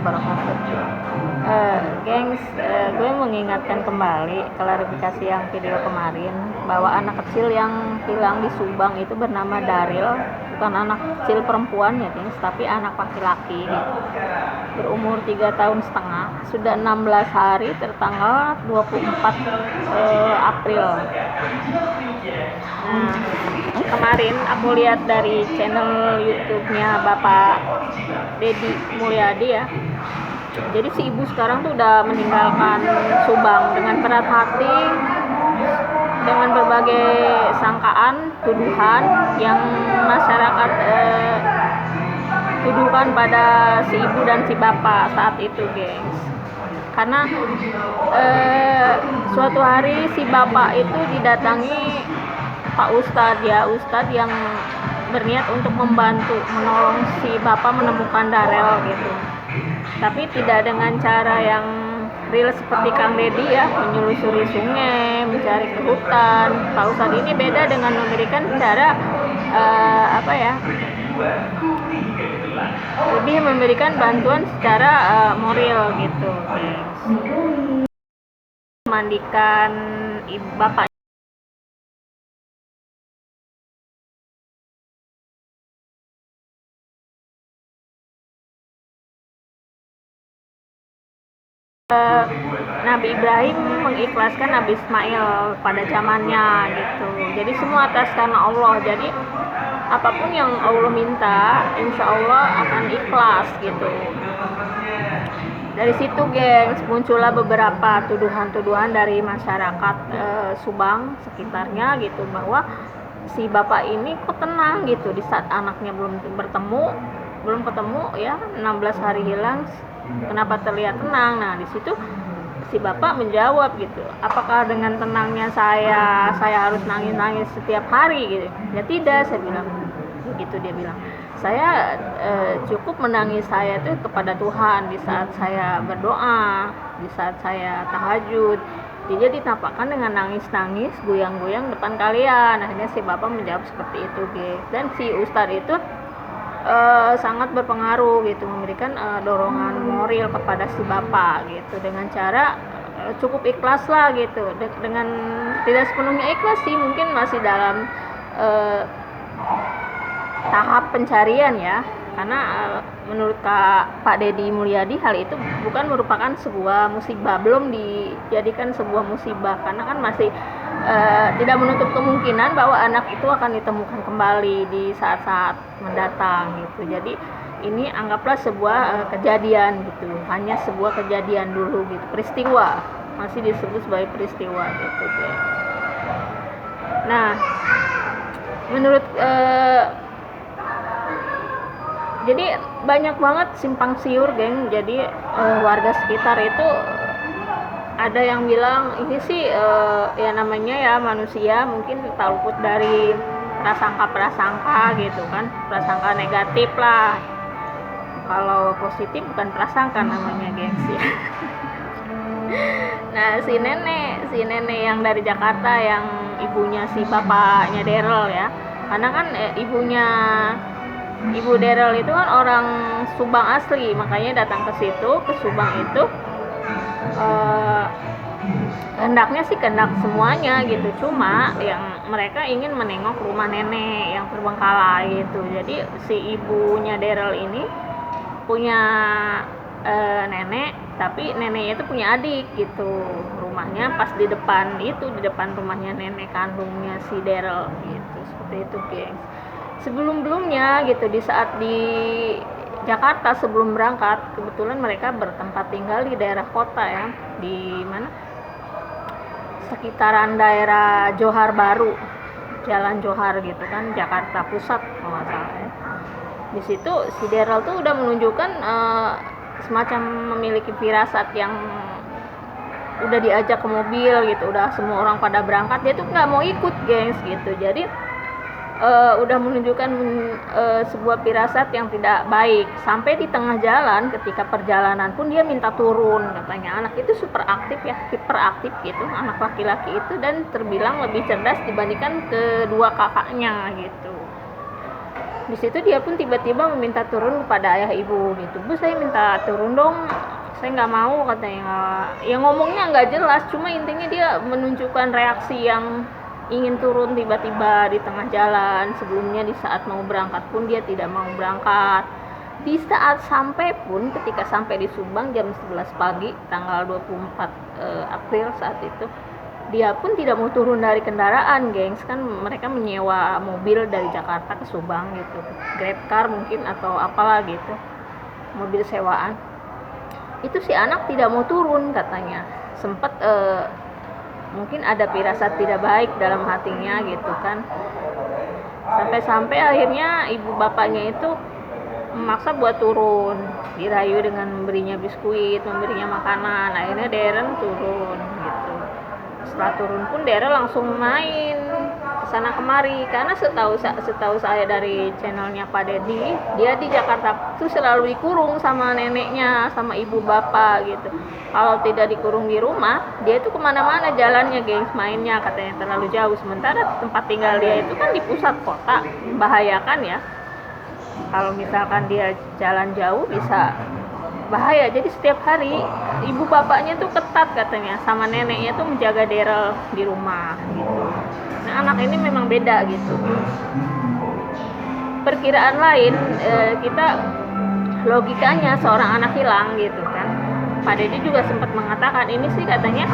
wabarakatuh. Gengs, gue mengingatkan kembali klarifikasi yang video kemarin bahwa anak kecil yang hilang di Subang itu bernama Daril, bukan anak kecil perempuan ya gengs, tapi anak laki-laki gitu. Berumur 3 tahun setengah, sudah 16 hari tertanggal 24 April. Nah, kemarin aku lihat dari channel YouTube-nya Bapak Deddy Mulyadi ya. Jadi si ibu sekarang tuh udah meninggalkan Subang dengan berat hati, dengan berbagai sangkaan, tuduhan yang masyarakat tuduhkan pada si ibu dan si bapak saat itu, gengs. Karena suatu hari si bapak itu didatangi Pak Ustadz ya, Ustadz yang berniat untuk membantu menolong si bapak menemukan Darel gitu. Tapi tidak dengan cara yang real seperti Kang Deddy ya, menyelusuri sungai, mencari ke hutan. Pak Ustadz ini beda dengan memberikan cara lebih memberikan bantuan secara moral gitu, memandikan bapak Nabi Ibrahim mengikhlaskan Nabi Ismail pada zamannya gitu. Jadi semua atas karena Allah. Jadi apapun yang Allah minta, insya Allah akan ikhlas gitu. Dari situ gengs muncullah beberapa tuduhan-tuduhan dari masyarakat Subang sekitarnya gitu, bahwa si bapak ini kok tenang gitu di saat anaknya belum ketemu ya, 16 hari hilang, kenapa terlihat tenang. Nah di situ si bapak menjawab gitu, apakah dengan tenangnya saya harus nangis setiap hari gitu? Ya tidak, saya bilang gitu. Dia bilang, saya cukup menangis saya itu kepada Tuhan di saat saya berdoa, di saat saya tahajud. Dia ditampakkan dengan nangis-nangis, goyang-goyang depan kalian. Akhirnya si bapak menjawab seperti itu, guys. Dan si ustadz itu sangat berpengaruh gitu, memberikan dorongan moral kepada si bapak gitu, dengan cara cukup ikhlas lah gitu, dengan tidak sepenuhnya ikhlas sih, mungkin masih dalam tahap pencarian ya, karena menurut Pak Deddy Mulyadi hal itu bukan merupakan sebuah musibah, belum dijadikan sebuah musibah, karena kan masih tidak menutup kemungkinan bahwa anak itu akan ditemukan kembali di saat-saat mendatang gitu. Jadi ini anggaplah sebuah kejadian gitu, hanya sebuah kejadian dulu gitu, peristiwa, masih disebut sebagai peristiwa gitu guys. Nah menurut jadi banyak banget simpang siur geng. Jadi warga sekitar itu ada yang bilang ini sih ya namanya ya manusia, mungkin tak luput dari prasangka gitu kan, prasangka negatif lah. Kalau positif bukan prasangka namanya gengs ya. Nah si nenek yang dari Jakarta, yang ibunya si bapaknya Darel ya, karena kan ibu Darel itu kan orang Subang asli, makanya datang ke Subang itu kehendaknya sih kehendak semuanya gitu, cuma yang mereka ingin menengok rumah nenek yang terbengkalai gitu. Jadi si ibunya Darel ini punya nenek, tapi neneknya itu punya adik gitu, rumahnya pas di depan rumahnya nenek kandungnya si Darel gitu, seperti itu gengs. Sebelumnya gitu, di saat di Jakarta sebelum berangkat, kebetulan mereka bertempat tinggal di daerah kota ya, di mana sekitaran daerah Johar Baru, Jalan Johar gitu kan, Jakarta Pusat kalau nggak salah ya. Di situ si Darel tuh udah menunjukkan semacam memiliki firasat, yang udah diajak ke mobil gitu, udah semua orang pada berangkat, dia tuh nggak mau ikut gengs gitu. Jadi udah menunjukkan sebuah firasat yang tidak baik. Sampai di tengah jalan ketika perjalanan pun dia minta turun, katanya anak itu super aktif ya, hiperaktif gitu, anak laki-laki itu, dan terbilang lebih cerdas dibandingkan kedua kakaknya gitu. Di situ dia pun tiba-tiba meminta turun kepada ayah ibu gitu. Bu, saya minta turun dong, saya nggak mau, katanya. Ya ngomongnya nggak jelas, cuma intinya dia menunjukkan reaksi yang ingin turun tiba-tiba di tengah jalan. Sebelumnya di saat mau berangkat pun dia tidak mau berangkat. Di saat sampai pun, ketika sampai di Subang jam 11 pagi tanggal 24 April saat itu, dia pun tidak mau turun dari kendaraan, gengs. Kan mereka menyewa mobil dari Jakarta ke Subang gitu, Grab car mungkin atau apalah gitu, mobil sewaan. Itu si anak tidak mau turun, katanya. Sempat mungkin ada firasat tidak baik dalam hatinya gitu kan. Sampai-sampai akhirnya ibu bapaknya itu memaksa buat turun, dirayu dengan memberinya biskuit, memberinya makanan. Akhirnya Darren turun gitu. Setelah turun pun Darren langsung main kesana kemari, karena setahu saya dari channelnya Pak Deddy, dia di Jakarta tuh selalu dikurung sama neneknya, sama ibu bapak gitu. Kalau tidak dikurung di rumah, dia itu kemana-mana jalannya, gengs, mainnya, katanya terlalu jauh. Sementara tempat tinggal dia itu kan di pusat kota, membahayakan ya. Kalau misalkan dia jalan jauh bisa bahaya. Jadi setiap hari ibu bapaknya tuh ketat, katanya, sama neneknya tuh menjaga Daryl di rumah gitu. Nah, anak ini memang beda gitu. Perkiraan lain, kita logikanya seorang anak hilang gitu kan. Pak Deddy juga sempat mengatakan ini sih, katanya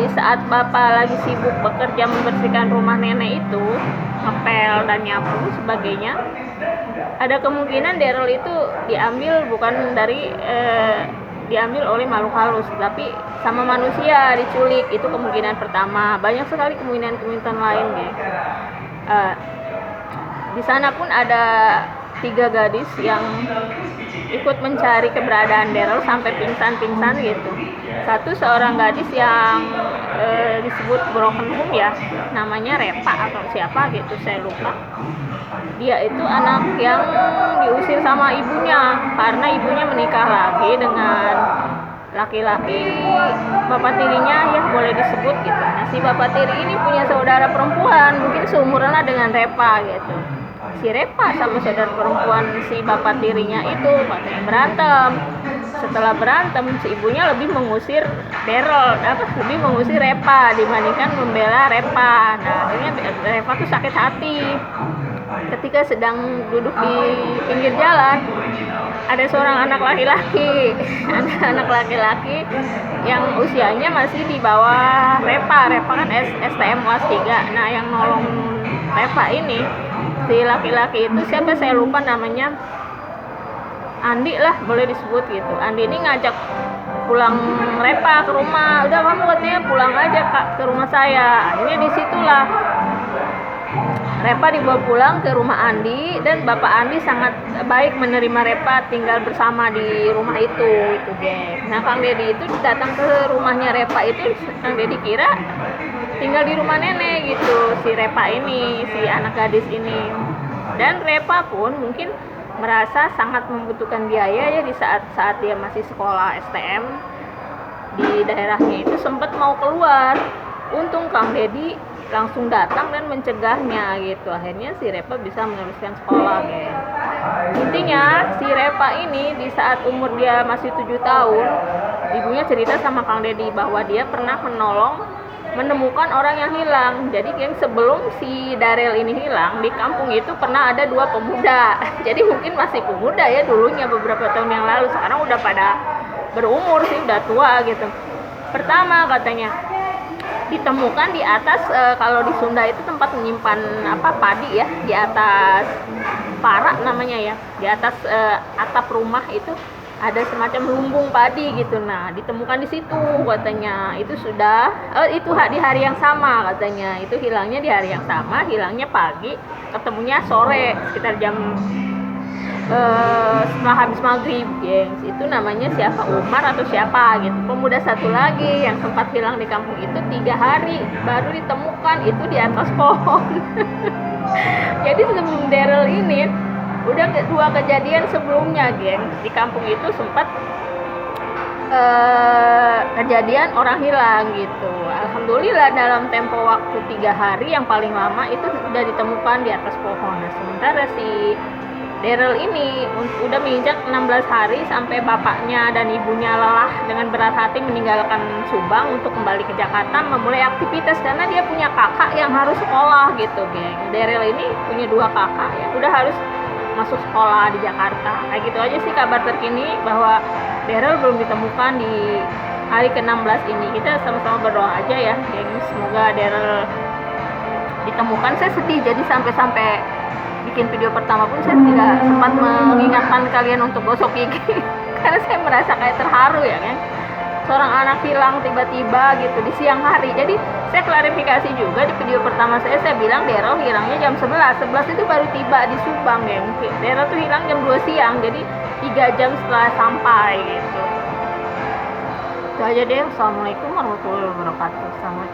di saat bapak lagi sibuk bekerja membersihkan rumah nenek itu, ngepel dan nyapu sebagainya, ada kemungkinan Daryl itu diambil bukan dari diambil oleh makhluk halus, tapi sama manusia, diculik. Itu kemungkinan pertama. Banyak sekali kemungkinan lain, guys. Di sana pun ada 3 gadis yang ikut mencari keberadaan Daryl sampai pingsan gitu. Satu seorang gadis yang disebut broken home ya, namanya Repa atau siapa gitu, saya lupa. Dia itu anak yang diusir sama ibunya karena ibunya menikah lagi dengan laki-laki bapak tirinya, ya boleh disebut gitu. Nah, si bapak tiri ini punya saudara perempuan, mungkin seumuran lah dengan Repa gitu. Si Repa sama saudara perempuan si bapak tirinya itu katanya berantem. Setelah berantem, si ibunya lebih mengusir Daryl, lebih mengusir Repa dibandingkan membela Repa. Nah, akhirnya Repa tuh sakit hati. Ketika sedang duduk di pinggir jalan, ada seorang anak laki-laki yang usianya masih di bawah Repa. Repa kan STM kelas 3. Nah, yang nolong Repa ini, si laki-laki itu siapa saya lupa namanya, Andi lah boleh disebut gitu. Andi ini ngajak pulang Repa ke rumah. Udah, kamu katanya pulang aja Kak ke rumah saya. Akhirnya disitulah Repa dibawa pulang ke rumah Andi, dan bapak Andi sangat baik menerima Repa tinggal bersama di rumah itu geng. Nah, Kang Deddy itu datang ke rumahnya Repa itu, Kang Deddy kira tinggal di rumah nenek gitu si Repa ini, si anak gadis ini. Dan Repa pun mungkin merasa sangat membutuhkan biaya ya di saat dia masih sekolah STM di daerahnya itu, sempat mau keluar. Untung Kang Deddy langsung datang dan mencegahnya gitu. Akhirnya si Repa bisa meneruskan sekolah, geng. Intinya si Repa ini di saat umur dia masih 7 tahun, ibunya cerita sama Kang Deddy bahwa dia pernah menemukan orang yang hilang. Jadi geng, sebelum si Daryl ini hilang, di kampung itu pernah ada 2 pemuda. Jadi mungkin masih pemuda ya dulunya beberapa tahun yang lalu. Sekarang udah pada berumur sih, udah tua gitu. Pertama katanya ditemukan di atas, kalau di Sunda itu tempat menyimpan padi ya, di atas para namanya ya, di atas atap rumah itu ada semacam lumbung padi gitu. Nah, ditemukan di situ katanya. Itu sudah itu di hari yang sama katanya. Itu hilangnya di hari yang sama, hilangnya pagi, ketemunya sore sekitar jam setelah habis maghrib, gengs. Itu namanya siapa, Umar atau siapa gitu. Pemuda satu lagi yang sempat hilang di kampung itu 3 hari baru ditemukan, itu di atas pohon. Jadi sebelum Daryl ini udah 2 kejadian sebelumnya, gengs. Di kampung itu sempat kejadian orang hilang gitu. Alhamdulillah dalam tempo waktu 3 hari yang paling lama itu sudah ditemukan di atas pohon. Nah, sementara si Daryl ini udah menginjak 16 hari sampai bapaknya dan ibunya lelah dengan berat hati meninggalkan Subang untuk kembali ke Jakarta memulai aktivitas karena dia punya kakak yang harus sekolah gitu, geng. Daryl ini punya 2 kakak ya udah harus masuk sekolah di Jakarta. Kayak gitu aja sih kabar terkini bahwa Daryl belum ditemukan di hari ke-16 ini. Kita sama-sama berdoa aja ya, geng. Semoga Daryl ditemukan. Saya sedih jadi sampai bikin video pertama pun saya tidak sempat mengingatkan kalian untuk gosok gigi karena saya merasa kayak terharu ya kan, seorang anak hilang tiba-tiba gitu di siang hari. Jadi saya klarifikasi juga di video pertama saya bilang Daryl hilangnya jam 11 itu baru tiba di Subang ya. Daryl tuh hilang jam 2 siang, jadi 3 jam setelah sampai gitu. Itu aja deh. Assalamualaikum warahmatullahi wabarakatuh. Selamat